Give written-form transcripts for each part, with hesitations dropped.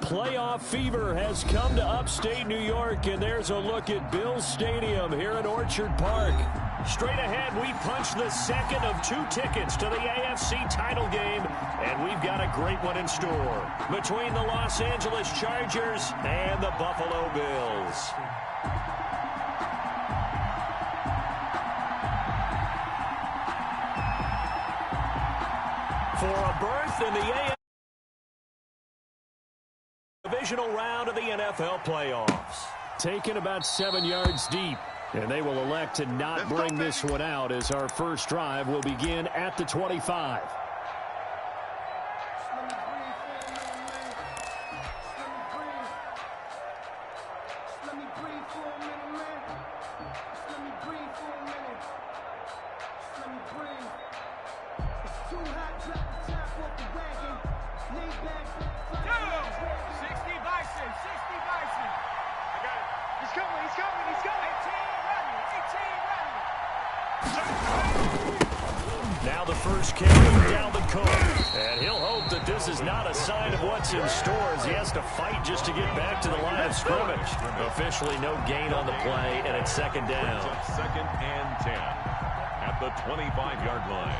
Playoff fever has come to upstate New York, and there's a look at Bills Stadium here in Orchard Park. Straight ahead, we punch the second of 2 tickets to the AFC title game, and we've got a great one in store between the Los Angeles Chargers and the Buffalo Bills. For a berth in the AFC divisional round of the NFL playoffs. Taken about 7 yards deep, and they will elect to not bring this one out as our first drive will begin at the 25. Now the first carry down the court, and he'll hope that this is not a sign of what's in store as he has to fight just to get back to the line of scrimmage. Officially no gain on the play, and it's second down. Second and 10 at the 25-yard line.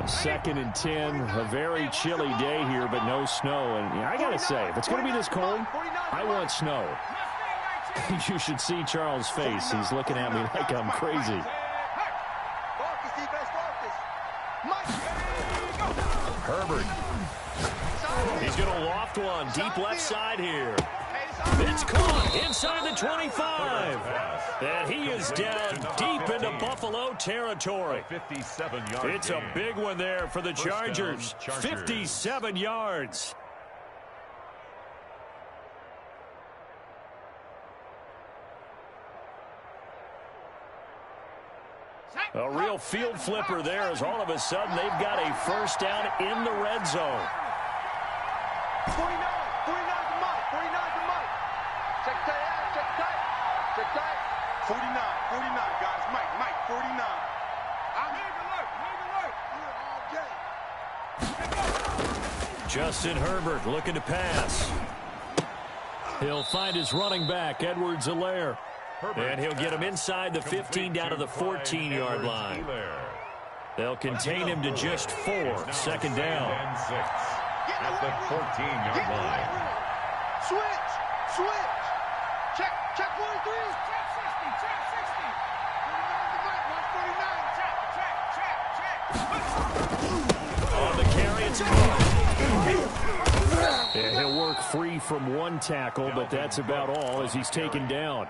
Second and 10, a very chilly day here, but no snow. And I got to say, if it's going to be this cold, I want snow. You should see Charles' face. He's looking at me like I'm crazy. Herbert. He's going to loft one deep left side here. It's caught inside the 25. And he is down deep into Buffalo territory. It's a big one there for the Chargers. 57 yards. A real field flipper there as all of a sudden they've got a first down in the red zone. 49 to Mike. Check tight. 49, guys. Mike, 49. Justin Herbert looking to pass. He'll find his running back, Edwards-Helaire. And he'll get him inside the 15 down to the 14-yard line. They'll contain him to just 4. Second down. At the 14-yard line. Switch. Check 43. Check. On the carry, it's and he'll work free from one tackle, but that's about all as he's taken down.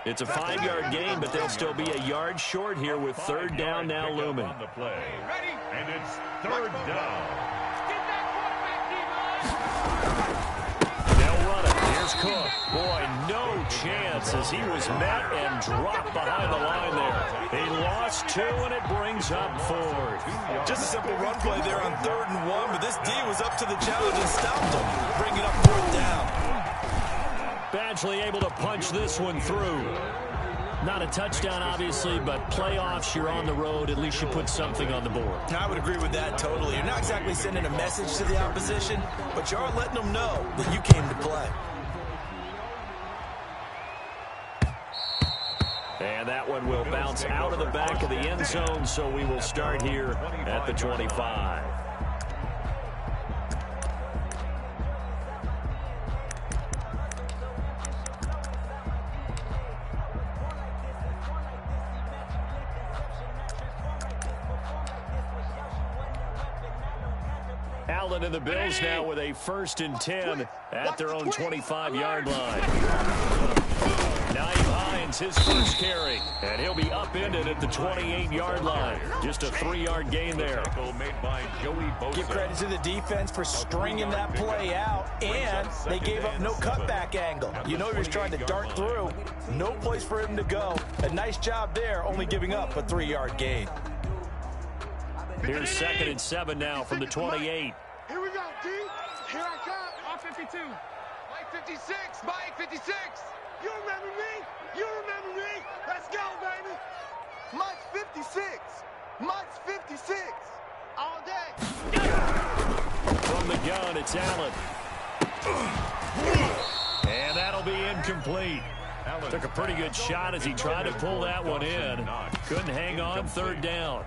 It's a 5-yard gain, but they'll still be a yard short here with third down now looming. On the play. And it's third down. They'll run it. Here's Cook. Boy, no chance as he was met and dropped behind the line there. He lost 2, and it brings up 4. Just a simple run play there on 3rd and 1, but this D was up to the challenge and stopped him. Bring it up 4th down. Badgley able to punch this one through. Not a touchdown, obviously, but playoffs, you're on the road. At least you put something on the board. I would agree with that totally. You're not exactly sending a message to the opposition, but you are letting them know that you came to play. And that one will bounce out of the back of the end zone, so we will start here at the 25. Allen and the Bills now with a 1st and 10 at their own 25-yard line. Naeem Hines, his first carry, and he'll be upended at the 28-yard line. Just a 3-yard gain there. Give credit to the defense for stringing that play out, and they gave up no cutback angle. You know he was trying to dart through. No place for him to go. A nice job there, only giving up a 3-yard gain. Here's 2nd and 7 now from the 28. Here we go, D. Here I come. Mike 52. Mike 56. Mike 56. You remember me? You remember me? Let's go, baby. Mike 56. Mike's 56. All day. From the gun, it's Allen. And that'll be incomplete. Took a pretty good shot as he tried to pull that one in. Couldn't hang on, third down.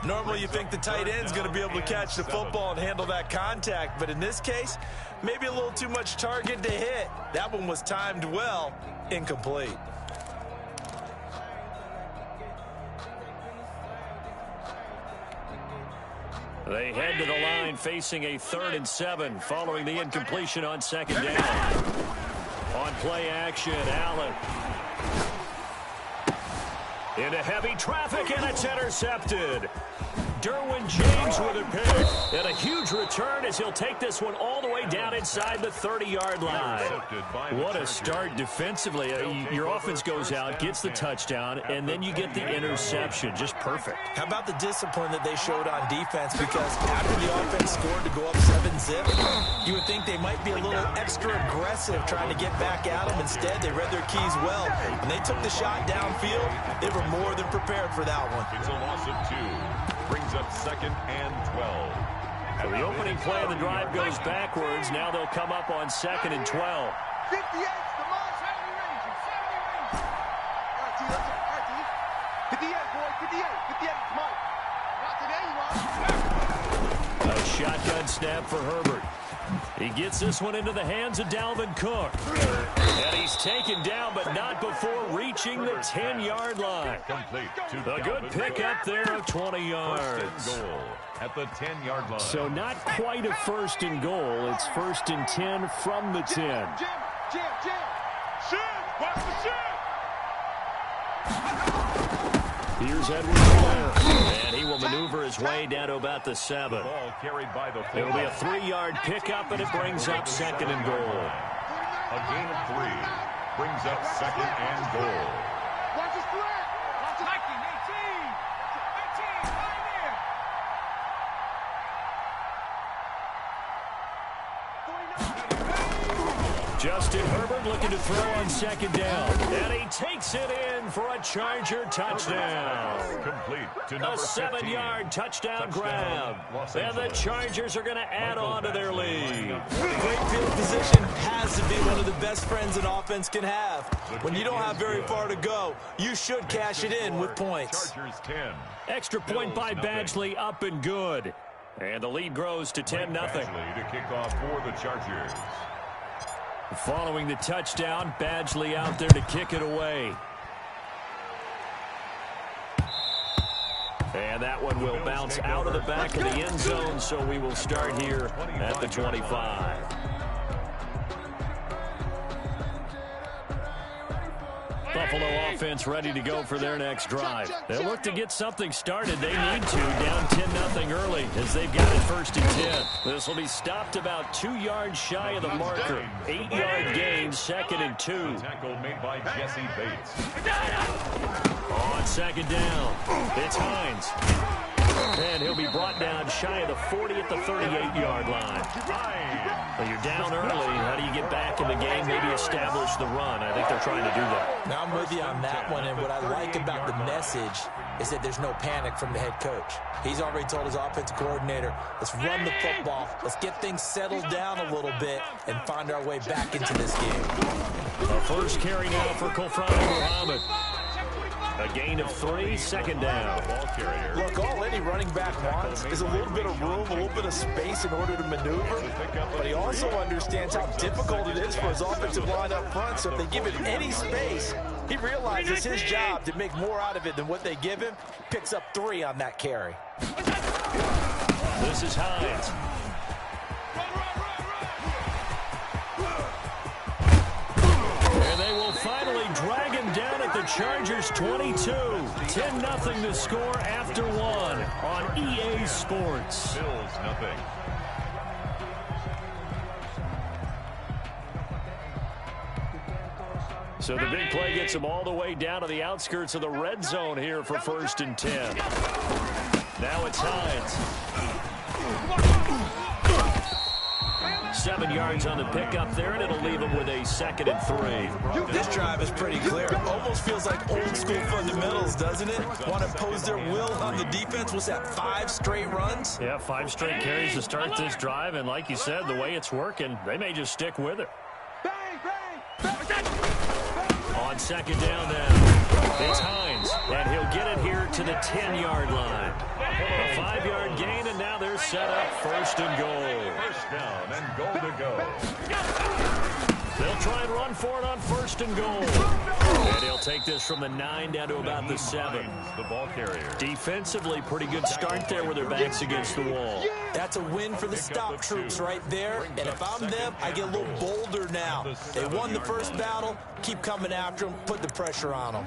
Normally you think the tight end's going to be able to catch the football and handle that contact, but in this case, maybe a little too much target to hit. That one was timed well, incomplete. They head to the line facing a 3rd and 7 following the incompletion on 2nd down. On play action, Allen. Into heavy traffic, and it's intercepted. Derwin James with a pick. And a huge return as he'll take this one all the way down inside the 30-yard line. What a start defensively. Your offense goes out, gets the touchdown, and then you get the interception. Just perfect. How about the discipline that they showed on defense? Because after the offense scored to go up 7-zip, you would think they might be a little extra aggressive trying to get back at them. Instead, they read their keys well. When they took the shot downfield, they were more than prepared for that one. It's a loss of 2. Brings up 2nd and 12. So the opening play of the drive goes backwards. Now they'll come up on 2nd and 12. 58's the most. 70 range. 70 range. All right, T. 58, boy. 58. 58. Come on. Not today, you are. A shotgun snap for Herbert. He gets this one into the hands of Dalvin Cook. And he's taken down, but not before reaching the 10-yard line. A good pickup there of 20 yards. Goal at the 10-yard line. So not quite a 1st and goal. It's 1st and 10 from the 10. Jim. Shoot. Watch the shoot. Here's Edwards there. And he will maneuver his way down to about the 7. Ball carried by the It'll be a 3-yard pickup, and it brings up 2nd and goal. A gain of 3 brings up 2nd and goal. Watch his threat. Watch his 18. 18. Right there. 49. Justin Herbert looking to throw on 2nd down. And he takes it in for a Charger touchdown. Complete to A number 7-yard touchdown grab. And the Chargers are going to add on to their lead. Great field position has to be one of the best friends an offense can have. When you don't have very far to go, you should cash it in with points. Chargers 10. Extra point by Badgley, up and good. And the lead grows to 10-0. Badgley to kick off for the Chargers. Following the touchdown, Badgley out there to kick it away. And that one will bounce out of the back of the end zone, so we will start here at the 25. Buffalo offense ready to go for their next drive. They'll look to get something started. They need to, down 10-0 early as they've got it 1st and 10. This will be stopped about 2 yards shy of the marker. 8-yard gain, 2nd and 2. Tackle made by Jesse Bates. On 2nd down, it's Hines. And he'll be brought down shy of the 40 at the 38-yard line. Well, you're down early. How do you get back in the game? Maybe establish the run. I think they're trying to do that. Now, I'm with you on that one, and what I like about the message is that there's no panic from the head coach. He's already told his offensive coordinator, let's run the football, let's get things settled down a little bit, and find our way back into this game. A first carry now for Kofran Muhammad. A gain of 3, 2nd down. Ball carrier. Look, all any running back wants is a little bit of room, a little bit of space in order to maneuver. But he also understands how difficult it is for his offensive line up front. So if they give him any space, he realizes his job to make more out of it than what they give him. Picks up 3 on that carry. This is Hines. And they will finally drag him down at the Chargers 22. 10-0 to score after 1 on EA Sports. Bills nothing. So the big play gets him all the way down to the outskirts of the red zone here for 1st and 10. Now it's Hines. 7 yards on the pickup there, and it'll leave them with a 2nd and 3. This drive is pretty clear. Almost feels like old school fundamentals, doesn't it? Want to impose their will on the defense. What's that, 5 straight runs? Yeah, 5 straight carries to start this drive, and like you said, the way it's working, they may just stick with it. On 2nd down now, it's Hines, and he'll get it here to the 10-yard line. A 5-yard gain, and now they're set up 1st and goal. 1st down and goal to go. They'll try and run for it on 1st and goal. And he'll take this from the 9 down to about the 7. The ball carrier. Defensively, pretty good start there with their backs against the wall. That's a win for the stop troops right there. And if I'm them, I get a little bolder now. They won the first battle. Keep coming after them. Put the pressure on them.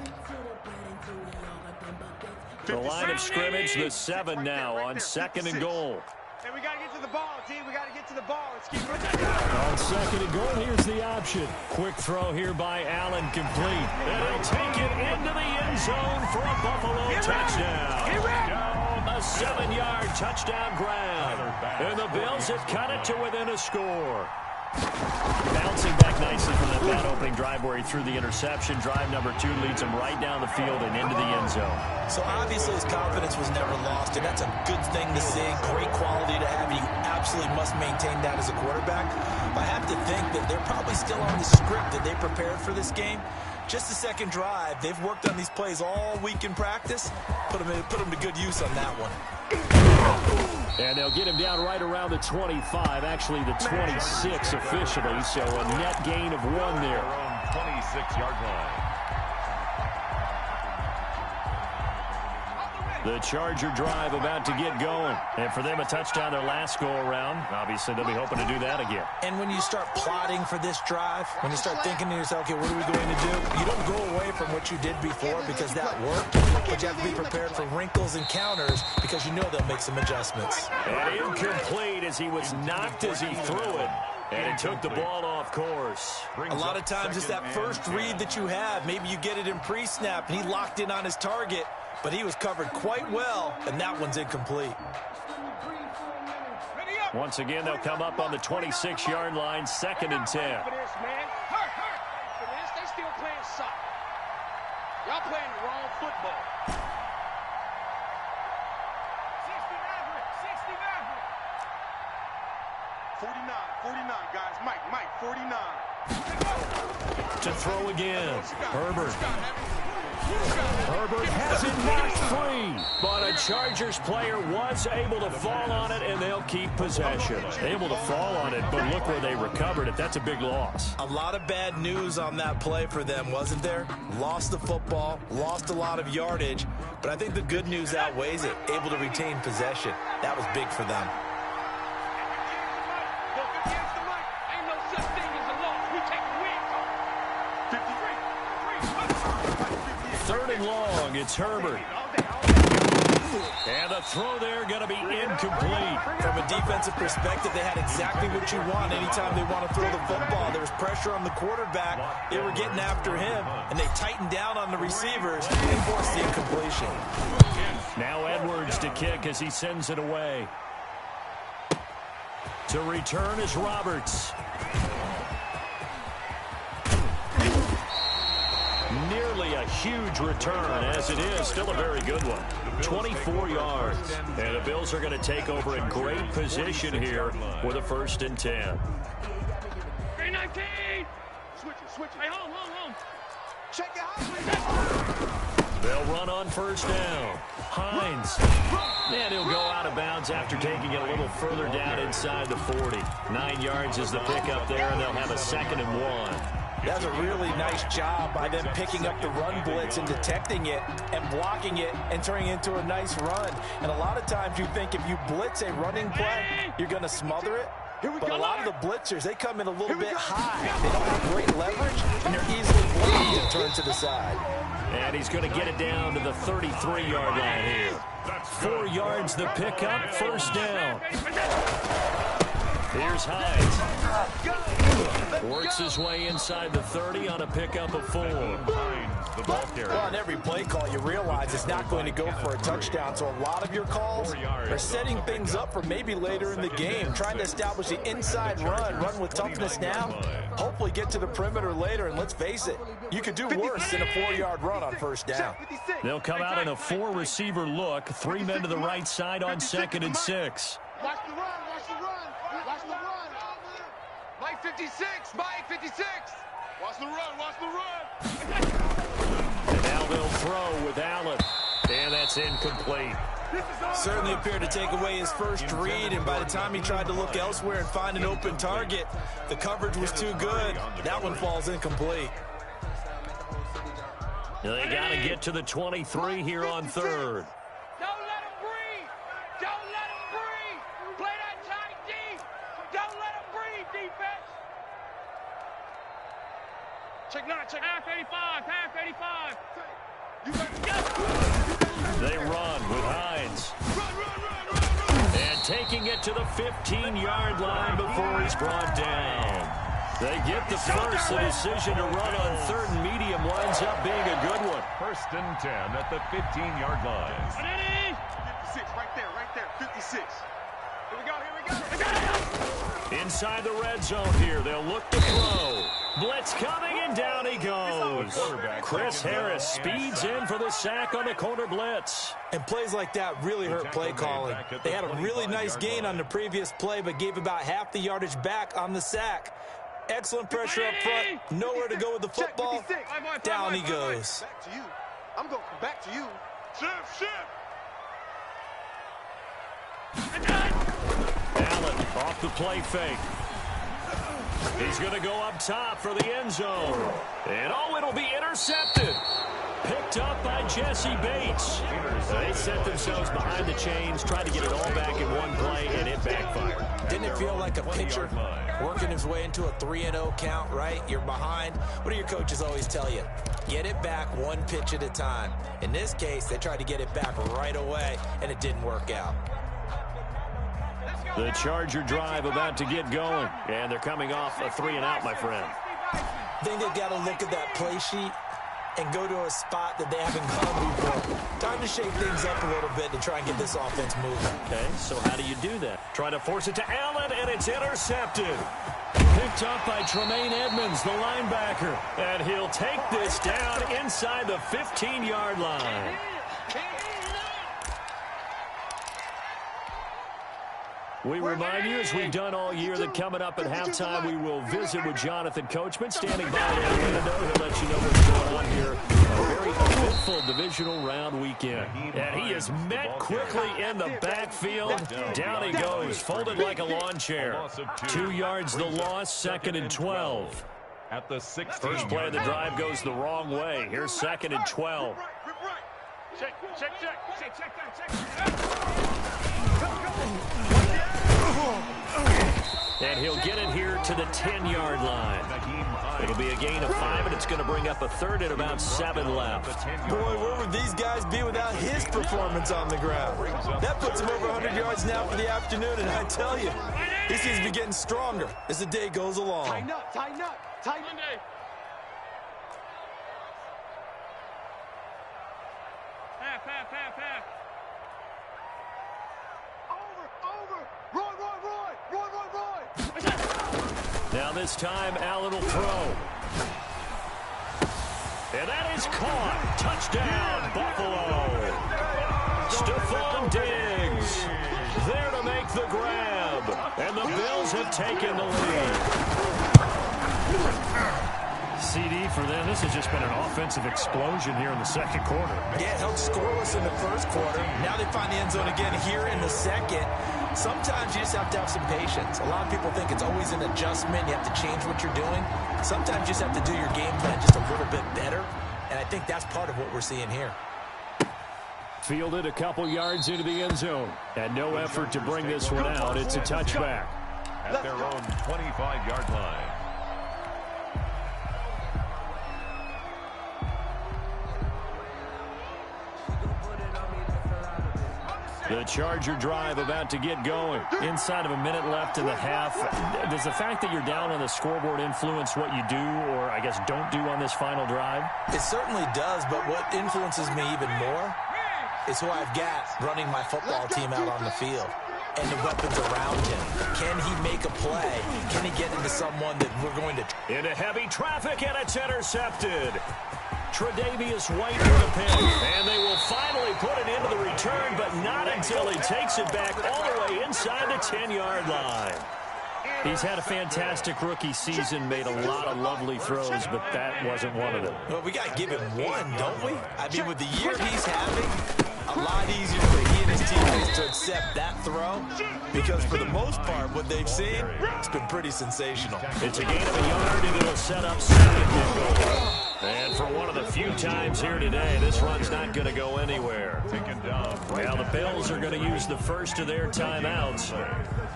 The line of scrimmage, the 7 now on 2nd and goal. Hey, we got to get to the ball, team. We got to get to the ball. Let's keep running. On 2nd and goal, here's the option. Quick throw here by Allen, complete. And he'll take it into the end zone for a Buffalo touchdown. Down a 7-yard touchdown grab. And the Bills have cut it to within a score. Bouncing back nicely from that bad opening drive where he threw the interception. Drive number 2 leads him right down the field and into the end zone. So obviously his confidence was never lost, and that's a good thing to see. Great quality to have. You absolutely must maintain that as a quarterback. I have to think that they're probably still on the script that they prepared for this game. Just the 2nd drive. They've worked on these plays all week in practice. Put them to good use on that one. And they'll get him down right around the 25, actually the 26 officially, so a net gain of 1 there. 26-yard line. The Charger drive about to get going. And for them, a touchdown their last go-around. Obviously, they'll be hoping to do that again. And when you start plotting for this drive, when you start thinking to yourself, okay, what are we going to do? You don't go away from what you did before because that worked, but you have to be prepared for wrinkles and counters because you know they'll make some adjustments. And incomplete as he was knocked as he threw it. And it took the ball off course. A lot of times it's that first read that you have. Maybe you get it in pre-snap, and he locked in on his target, but he was covered quite well, and that one's incomplete. Once again, they'll come up on the 26-yard line, 2nd and 10. They still playing soccer. Y'all playing the wrong football. 49, guys. Mike, 49. To throw again. Herbert. Herbert has it knocked free. But a Chargers player was able to fall on it, and they'll keep possession. Able to fall on it, but look where they recovered it. That's a big loss. A lot of bad news on that play for them, wasn't there? Lost the football, lost a lot of yardage, but I think the good news outweighs it. Able to retain possession. That was big for them. Long, it's Herbert. And the throw there going to be incomplete. From a defensive perspective, they had exactly what you want anytime they want to throw the football. There was pressure on the quarterback. They were getting after him, and they tightened down on the receivers and forced the incompletion. Now Edwards to kick as he sends it away. To return is Roberts. Nearly a huge return, as it is still a very good one. 24 yards. And the Bills are going to take over in great position here with a 1st and 10. 319. Switch it. Hey, home. Check it out. They'll run on 1st down. Hines. And he'll go out of bounds after taking it a little further down inside the 40. 9 yards is the pickup there, and they'll have a 2nd and 1. That's a really nice job by them picking up the run blitz and detecting it and blocking it and turning it into a nice run. And a lot of times you think if you blitz a running play, you're going to smother it. But a lot of the blitzers, they come in a little bit high. They don't have great leverage, and they're easily blocked and turned to the side. And he's going to get it down to the 33-yard line here. 4 yards the pickup, 1st down. Here's Hines. Works his way inside the 30 on a pickup of 4. Well, on every play call, you realize it's not going to go for a touchdown, so a lot of your calls are setting things up for maybe later in the game, trying to establish the inside run with toughness now, hopefully get to the perimeter later, and let's face it, you could do worse than a 4-yard run on first down. They'll come out in a 4-receiver look, 3 men to the right side on 2nd and 6. Watch the run, watch the run, watch the run. Mike 56, Mike 56. Watch the run, watch the run. And now they'll throw with Allen. And that's incomplete. Certainly appeared to take away his first read, and by the time he tried to look elsewhere and find an open target, the coverage was too good. That one falls incomplete. They got to get to the 23 here on 3rd. Don't let him breathe. Don't let him breathe. Play that tight D. Don't let him breathe, defense. Check 9, check half 85, half 85. You got They run with Hines. And taking it to the 15-yard line before he's brought down. They get the first. The decision to run on 3rd and medium winds up being a good one. 1st and 10 at the 15-yard line. 56, right there, 56. Here we go. Inside the red zone here, they'll look to throw. Blitz coming, and down he goes. Chris Harris speeds in for the sack on the corner blitz. And plays like that really hurt play calling. They had a really nice gain on the previous play, but gave about half the yardage back on the sack. Excellent pressure up front. Nowhere to go with the football. Down he goes. Back to you. I'm going to come back to you. Allen off the play fake. He's going to go up top for the end zone. And it'll be intercepted. Picked up by Jesse Bates. They set themselves behind the chains, tried to get it all back in one play, and it backfired. Didn't it feel like a pitcher working his way into a 3-0 count, right? You're behind. What do your coaches always tell you? Get it back one pitch at a time. In this case, they tried to get it back right away, and it didn't work out. The Charger drive about to get going, and they're coming off a 3-and-out, my friend. I think they've got to look at that play sheet and go to a spot that they haven't gone before. Time to shake things up a little bit to try and get this offense moving. Okay, so how do you do that? Trying to force it to Allen, and it's intercepted. Picked up by Tremaine Edmonds, the linebacker. And he'll take this down inside the 15-yard line. We remind you, as we've done all year, that coming up at halftime, we will visit with Jonathan Coachman, standing by in Orlando. He'll let you know what's going on here. A very eventful divisional round weekend. And he is met quickly in the backfield. Down he goes, folded like a lawn chair. 2 yards the loss, 2nd and 12. At the 16. First play of the drive goes the wrong way. Here's 2nd and 12. And he'll get it here to the 10-yard line. It'll be a gain of 5, and it's going to bring up a 3rd and about 7 left. Boy, where would these guys be without his performance on the ground? That puts him over 100 yards now for the afternoon, and I tell you, he seems to be getting stronger as the day goes along. Tighten up, tighten up, tighten up. Half. Over. Roy. Now this time, Allen will throw. And that is caught. Touchdown, Buffalo. Stephon Diggs there to make the grab. And the Bills have taken the lead. CD for them. This has just been an offensive explosion here in the 2nd quarter. Yeah, it held scoreless in the 1st quarter. Now they find the end zone again here in the 2nd. Sometimes you just have to have some patience. A lot of people think it's always an adjustment. You have to change what you're doing. Sometimes you just have to do your game plan just a little bit better. And I think that's part of what we're seeing here. Fielded a couple yards into the end zone. And no effort to bring this one out. It's a touchback. At their own 25-yard line. The Charger drive about to get going. Inside of a minute left in the half. Does the fact that you're down on the scoreboard influence what you do, or I guess don't do on this final drive? It certainly does, but what influences me even more is who I've got running my football team out on the field and the weapons around him. Can he make a play? Can he get into someone that we're going to... Into heavy traffic, and it's intercepted. Tre'Davious White with a pick, and they will finally put it into the return, but not until he takes it back all the way inside the 10-yard line. He's had a fantastic rookie season, made a lot of lovely throws, but that wasn't one of them. Well, we got to give him one, don't we? I mean, with the year he's having, a lot easier for he and his teammates to accept that throw, because for the most part, what they've seen, it's been pretty sensational. It's a gain of a yard, and it'll set up second and goal. And for one of the few times here today, this run's not going to go anywhere. Well, the Bills are going to use the first of their timeouts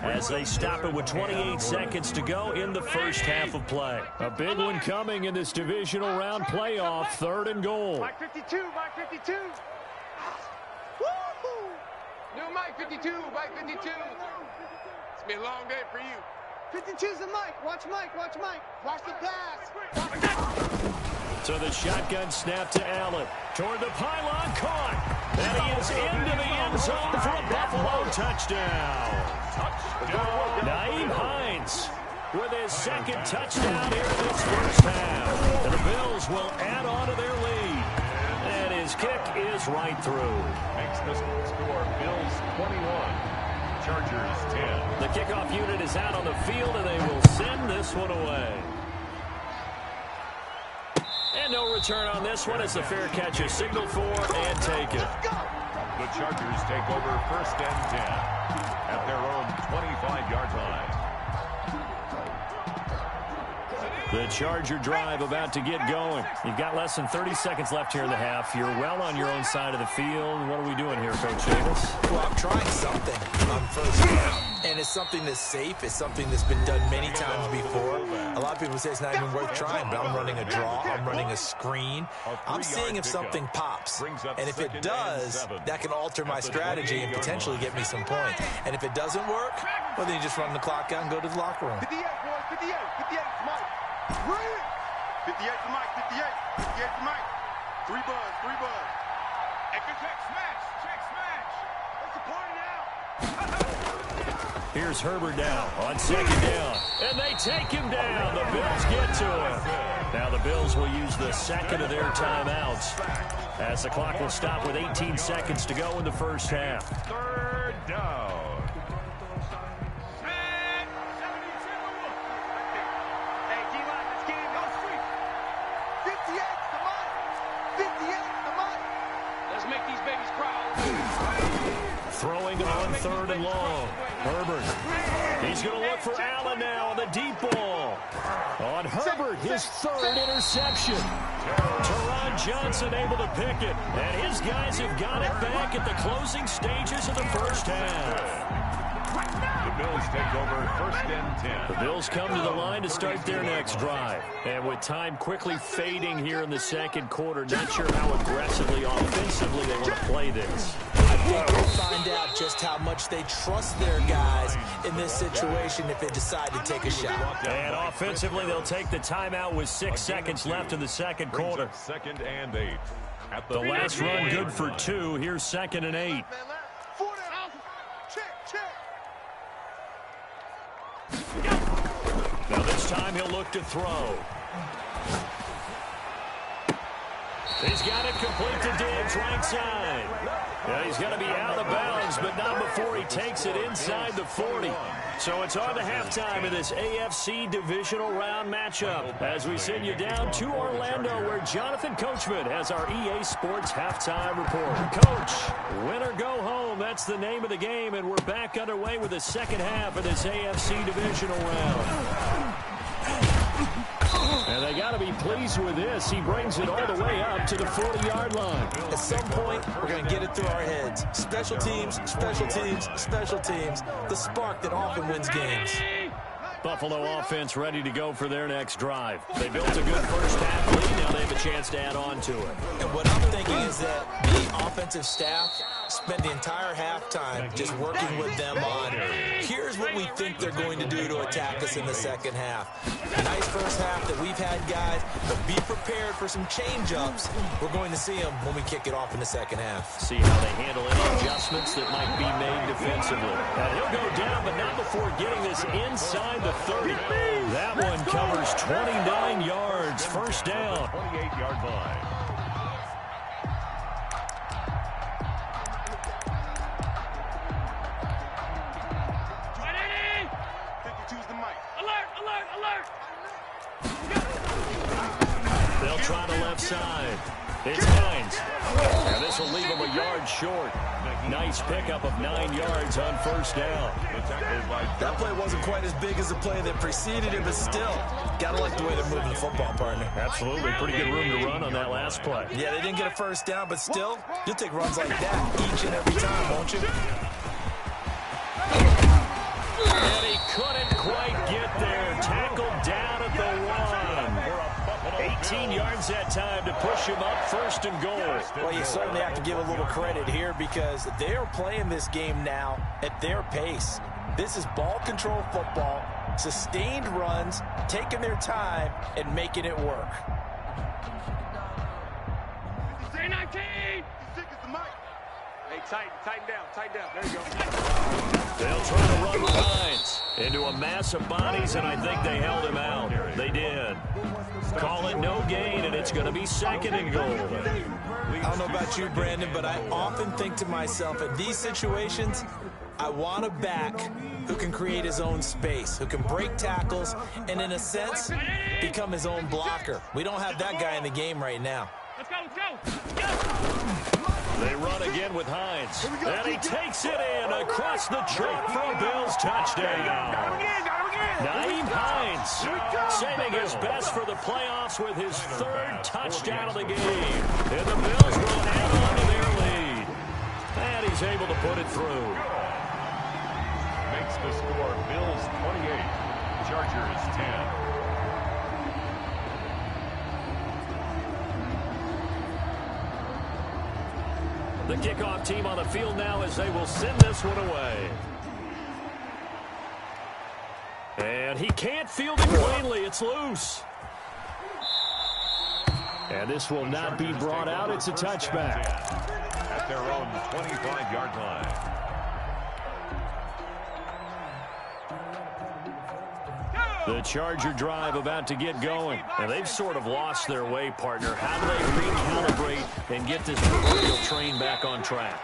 as they stop it with 28 seconds to go in the first half of play. A big one coming in this divisional round playoff, 3rd and goal. Mike 52, Mike 52. Woo-hoo! New Mike 52, Mike 52. It's going to be a long day for you. 52's the Mike. Watch Mike, watch Mike. Watch the pass. So the shotgun snap to Allen. Toward the pylon, caught. And he is into the end zone for a Buffalo touchdown. Nyheim Hines with his second touchdown here in this first half. And the Bills will add on to their lead. And his kick is right through. Makes the score Bills 21, Chargers 10. The kickoff unit is out on the field, and they will send this one away. And no return on this one. It's a fair catch, a signal for, and take it. The Chargers take over 1st and 10 at their own 25-yard line. The Charger drive about to get going. You've got less than 30 seconds left here in the half. You're well on your own side of the field. What are we doing here, Coach Davis? Well, I'm trying something on first down, and it's something that's safe. It's something that's been done many times before. A lot of people say it's not even worth trying, but I'm running a draw. I'm running a screen. I'm seeing if something pops, and if it does, that can alter my strategy and potentially get me some points. And if it doesn't work, well, then you just run the clock out and go to the locker room. 58, boys, 58, 58, Mike. 58 to Mike, 58, 58 to Mike. 3 buzz, 3 buzz. Hey, good check smash. What's the party now? Here's Herbert now on 2nd down. And they take him down. The Bills get to him. Now the Bills will use the second of their timeouts as the clock will stop with 18 seconds to go in the first half. 3rd down. Throwing on 3rd and long. Herbert. He's going to look for Allen now on the deep ball. On Herbert, his 3rd interception. Teron Johnson able to pick it. And his guys have got it back at the closing stages of the first half. The Bills take over 1st and 10. The Bills come to the line to start their next drive. And with time quickly fading here in the second quarter, not sure how aggressively, offensively they want to play this. I think we'll find out just how much they trust their guys in this situation if they decide to take a shot. And offensively, they'll take the timeout with 6 seconds left in the second quarter. 2nd and 8. At The last run good for 2. Here's 2nd and 8. Now this time he'll look to throw. He's got it complete to Diggs, right side. Yeah, he's going to be out of bounds, but not before he takes it inside the 40. So it's on to halftime in this AFC divisional round matchup as we send you down to Orlando where Jonathan Coachman has our EA Sports halftime report. Coach, win or go home, that's the name of the game, and we're back underway with the second half of this AFC divisional round. And they got to be pleased with this. He brings it all the way up to the 40-yard line. At some point, we're going to get it through our heads. Special teams, special teams, special teams. The spark that often wins games. Buffalo offense ready to go for their next drive. They built a good first half lead. Now they have a chance to add on to it. And what I'm thinking is that the offensive staff spent the entire halftime just working with them on, here's what we think they're going to do to attack us in the second half. A nice first half that we've had, guys, but be prepared for some change-ups. We're going to see them when we kick it off in the second half. See how they handle any adjustments that might be made defensively. And he'll go down, but not before getting this inside the 30. That one covers 29 yards. First down. 28-yard line. They'll try the left side. It's Hines. And this will leave him a yard short. Nice pickup of 9 yards on first down. That play wasn't quite as big as the play that preceded it, but still, gotta like the way they're moving the football, partner. Absolutely. Pretty good room to run on that last play. Yeah, they didn't get a first down, but still, you'll take runs like that each and every time, won't you? And he couldn't quite get there. Tackled down at the 1. 18 yards that time to push him up first and goal. Well, you certainly have to give a little credit here because they're playing this game now at their pace. This is ball control football, sustained runs, taking their time, and making it work. 19! Hey, tighten down. There you go. They'll try to run lines into a mass of bodies, and I think they held him out. They did. Call it no gain, and it's going to be second and goal. I don't know about you, Brandon, but I often think to myself, in these situations, I want a back who can create his own space, who can break tackles, and in a sense, become his own blocker. We don't have that guy in the game right now. Let's go. They run again with Hines. And he takes it in across the chalk for a Bills touchdown. Naeem Hines saving his best for the playoffs with his third touchdown of the game. And the Bills will hang on to their lead. And he's able to put it through. Makes the score Bills 28, Chargers 10. The kickoff team on the field now as they will send this one away. And he can't field it cleanly. It's loose. And this will not be brought out. It's a touchback. At their own 25-yard line. The Charger drive about to get going. And they've sort of lost their way, partner. How do they recalibrate and get this proverbial train back on track?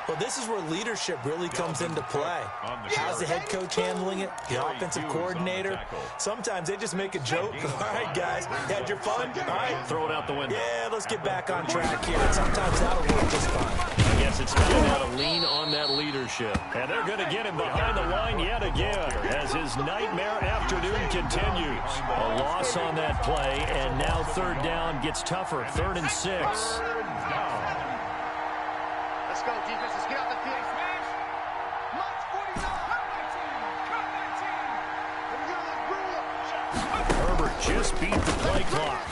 Well, this is where leadership really comes into play. How's the head coach handling it? The offensive coordinator? Sometimes they just make a joke. All right, guys, had your fun? All right. Throw it out the window. Yeah, let's get back on track here. And sometimes that'll work just fine. Yes, it's time now to lean on that leadership. And they're going to get him behind the line yet again as his nightmare afternoon continues. A loss on that play, and now third down gets tougher. 3rd and 6. Let's go, defense. Let's get out the field. Smash. March 49. Cut 19. Herbert just beat the play clock.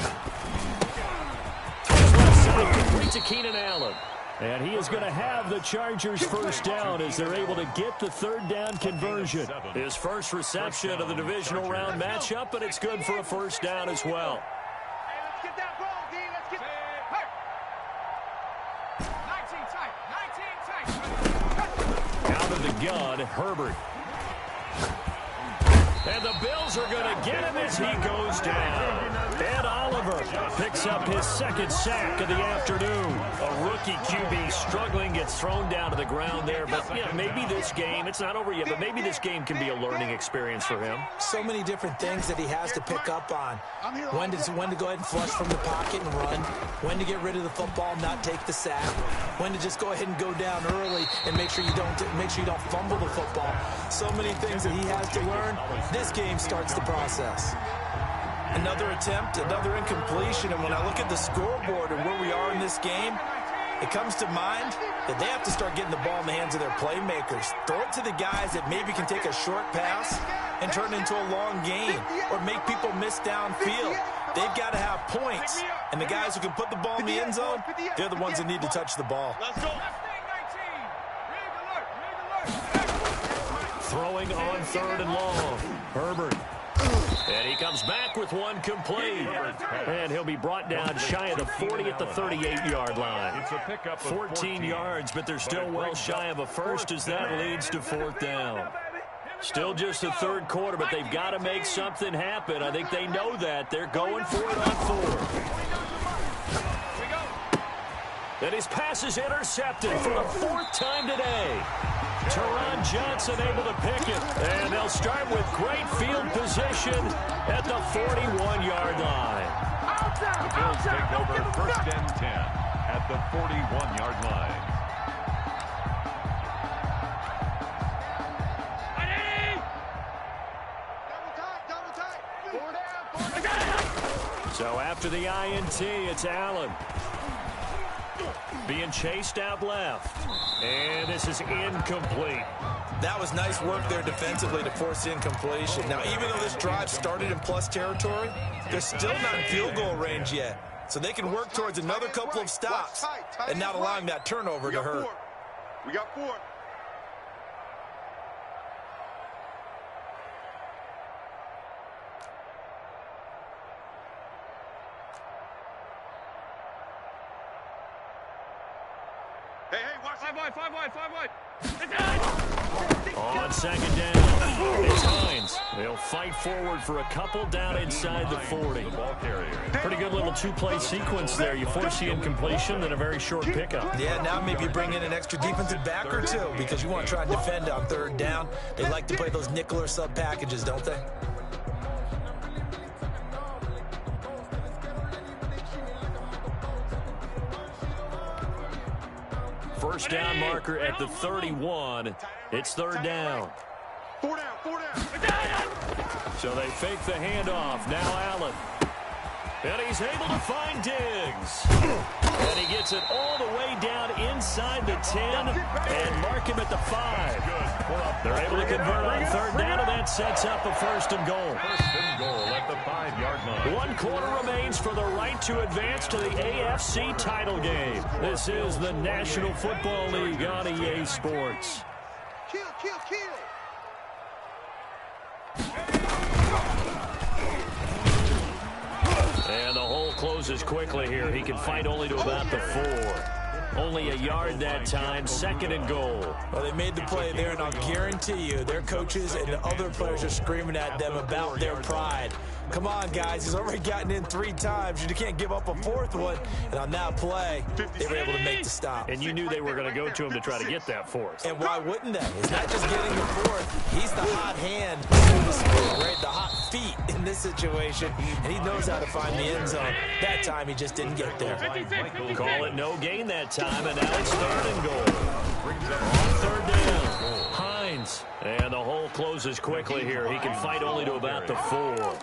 Throws left side, complete to Keenan Allen. And he is going to have the Chargers first down as they're able to get the third down conversion. His first reception of the divisional round matchup, but it's good for a first down as well. Hey, let's get that ball, D. Let's get hey. 19 tight. Out of the gun, Herbert. And the Bills are going to get him as he goes down. Ed Oliver picks up his second sack of the afternoon. A rookie QB struggling, gets thrown down to the ground there. But yeah, maybe this game, it's not over yet, but maybe this game can be a learning experience for him. So many different things that he has to pick up on. When to go ahead and flush from the pocket and run. When to get rid of the football, not take the sack. When to just go ahead and go down early and make sure you don't fumble the football. So many things that he has to learn. This game starts the process. Another attempt, another incompletion, and when I look at the scoreboard and where we are in this game, it comes to mind that they have to start getting the ball in the hands of their playmakers. Throw it to the guys that maybe can take a short pass and turn it into a long gain or make people miss downfield. They've got to have points, and the guys who can put the ball in the end zone, they're the ones that need to touch the ball. Let's go. throwing on 3rd and long. Herbert. And he comes back with one complete. And he'll be brought down shy of the 40 at the 38-yard line. 14 yards, but they're still well shy of a first as that leads to 4th down. Still just the 3rd quarter, but they've got to make something happen. I think they know that. They're going for it on 4th. And his pass is intercepted for the 4th time today. Teron Johnson able to pick it. And they'll start with great field position at the 41-yard line. The Bills take over 1st and 10 at the 41-yard line. So after the INT, it's Allen. Being chased out left. And this is incomplete. That was nice work there defensively to force incompletion. Now, even though this drive started in plus territory, they're still not in field goal range yet. So they can work towards another couple of stops and not allowing that turnover to hurt. We got 4. Hey, watch 5 wide. On 2nd down, it's Hines. They'll fight forward for a couple down inside the 40. Pretty good little 2-play sequence there. You force the incompletion, then a very short pickup. Yeah, now maybe you bring in an extra defensive back or two because you want to try and defend on 3rd down. They like to play those nickel or sub packages, don't they? First down marker at the 31. It's 3rd down. 4 down. So they fake the handoff. Now Allen. And he's able to find Diggs. And he gets it all the way down inside the 10 and mark him at the 5. They're able to convert on 3rd down, and that sets up a 1st and goal. 1st and goal at the 5-yard line. 1 quarter remains for the right to advance to the AFC title game. This is the National Football League on EA Sports. Kill. And the hole closes quickly here. He can fight only to about the 4. Only a yard that time, 2nd and goal. Well, they made the play there, and I'll guarantee you their coaches and the other players are screaming at them about their pride. Come on, guys. He's already gotten in 3 times. You can't give up a 4th one. And on that play, they were able to make the stop. And you knew they were going to go to him to try to get that 4th. And why wouldn't they? It's not just getting the 4th. He's the hot hand in the spring, right? The hot feet in this situation. And he knows how to find the end zone. That time, he just didn't get there. Call it no gain that time, and now it's 3rd and goal. On 3rd down, Hines. And the hole closes quickly here. He can fight only to about the 4.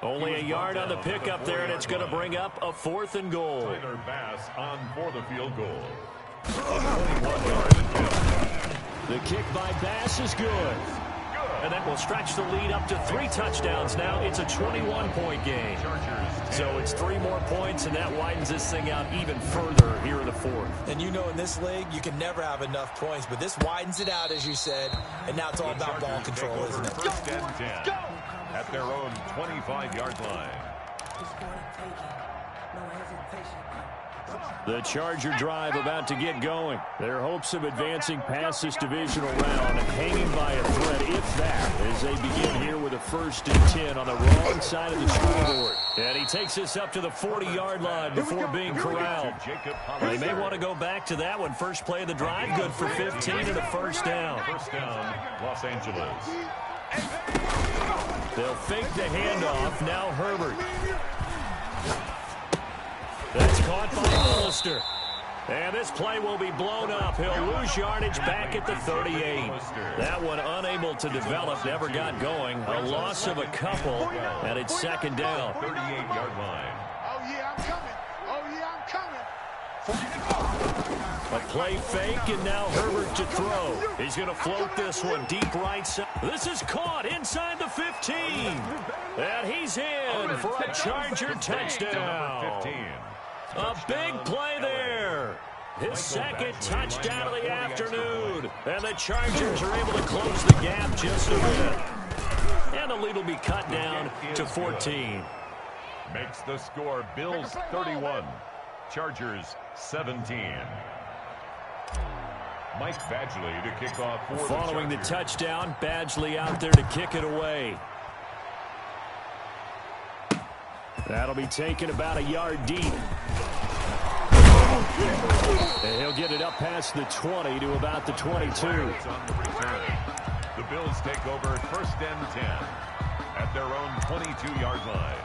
Only a yard on the pickup there, and it's going to bring up a 4th and goal. Tyler Bass on for the field goal. The kick by Bass is good. And that will stretch the lead up to 3 touchdowns now. It's a 21-point game. So it's 3 more points, and that widens this thing out even further here in the 4th. And you know in this league, you can never have enough points, but this widens it out, as you said, and now it's all about ball control, isn't it? 1st and 10 at their own 25-yard line. The Charger drive about to get going. Their hopes of advancing past this divisional round hanging by a thread, if that, as they begin here with a 1st and 10 on the wrong side of the scoreboard. And he takes this up to the 40-yard line before being corralled. They may want to go back to that one. First play of the drive, good for 15 and a 1st down. 1st down, Los Angeles. They'll fake the handoff. Now Herbert. That's caught by Hollister. And this play will be blown up. He'll lose yardage back at the 38. That one unable to develop, never got going. A loss of a couple, and it's 2nd down. 38-yard line. Oh, yeah, I'm coming. A play fake, and now Herbert to throw. He's going to float this one deep right side. This is caught inside the 15. And he's in for a Charger touchdown. A big play there. His second touchdown of the afternoon. And the Chargers are able to close the gap just a bit. And the lead will be cut down to 14. Makes the score Bills 31, Chargers 17. Mike Badgley to kick off for following the touchdown, Badgley out there to kick it away. That'll be taken about a yard deep. And he'll get it up past the 20 to about the 22. The Bills take over 1st and 10 at their own 22-yard line.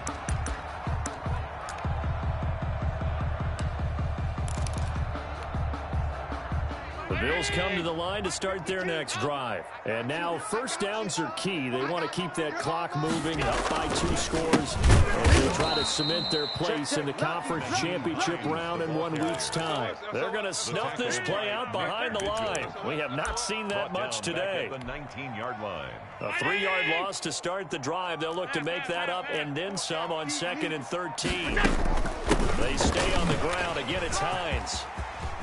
The Bills come to the line to start their next drive. And now first downs are key. They want to keep that clock moving, up by 2 scores. And they'll try to cement their place in the conference championship round in 1 week's time. They're going to snuff this play out behind the line. We have not seen that much today. The 19-yard line. A 3-yard loss to start the drive. They'll look to make that up and then some on 2nd and 13. They stay on the ground. Again, it's Hines.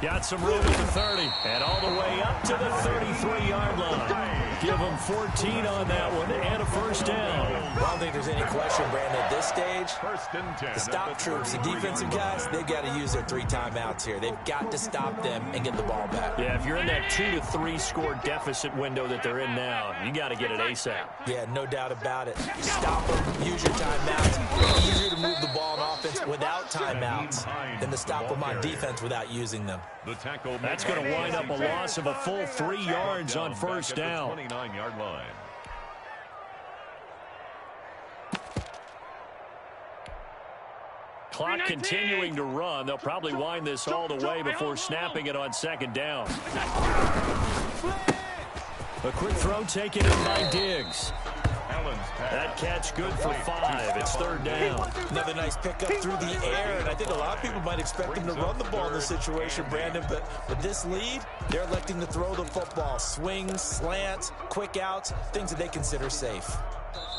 Got some room at the 30, and all the way up to the 33-yard line. Give them 14 on that one, and a first down. I don't think there's any question, Brandon, at this stage. 1st and 10. The stop troops, the defensive guys, they've got to use their 3 timeouts here. They've got to stop them and get the ball back. Yeah, if you're in that 2 to 3 score deficit window that they're in now, you got to get it ASAP. Yeah, no doubt about it. Stop them, use your timeouts. It's easier to move the ball on offense without timeouts than to stop them on defense without using them. That's going to wind up a loss of a full 3 yards on first down. 29-yard line. Clock continuing to run. They'll probably wind this all the way before snapping it on 2nd down. A quick throw taken in by Diggs. That catch good for 5. It's 3rd down. Another nice pickup through the air, and I think a lot of people might expect them to run the ball in this situation, Brandon, but with this lead, they're electing to throw the football. Swings, slants, quick outs, things that they consider safe.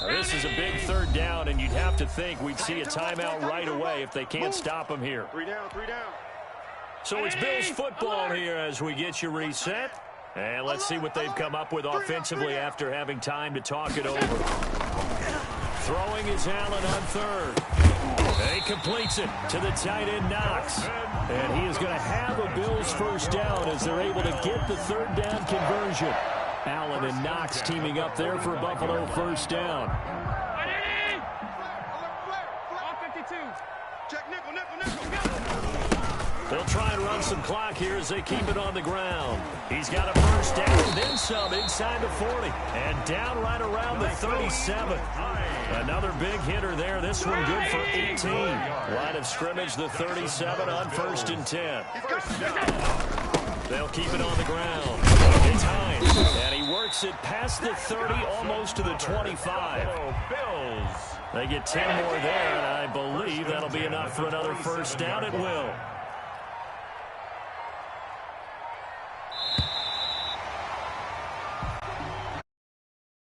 This is a big 3rd down, and you'd have to think we'd see a timeout right away if they can't stop them here. 3 down, 3 down. So it's Bills football here as we get you reset. And let's see what they've come up with offensively after having time to talk it over. Throwing is Allen on 3rd. He completes it to the tight end, Knox. And he is going to have a Bills first down as they're able to get the 3rd down conversion. Allen and Knox teaming up there for a Buffalo first down. They'll try and run some clock here as they keep it on the ground. He's got a first down, then some inside the 40. And down right around the 37. Another big hitter there. This one good for 18. Line of scrimmage, the 37 on 1st and 10. They'll keep it on the ground. It's Hines, and he works it past the 30, almost to the 25. They get 10 more there, and I believe that'll be enough for another first down. It will.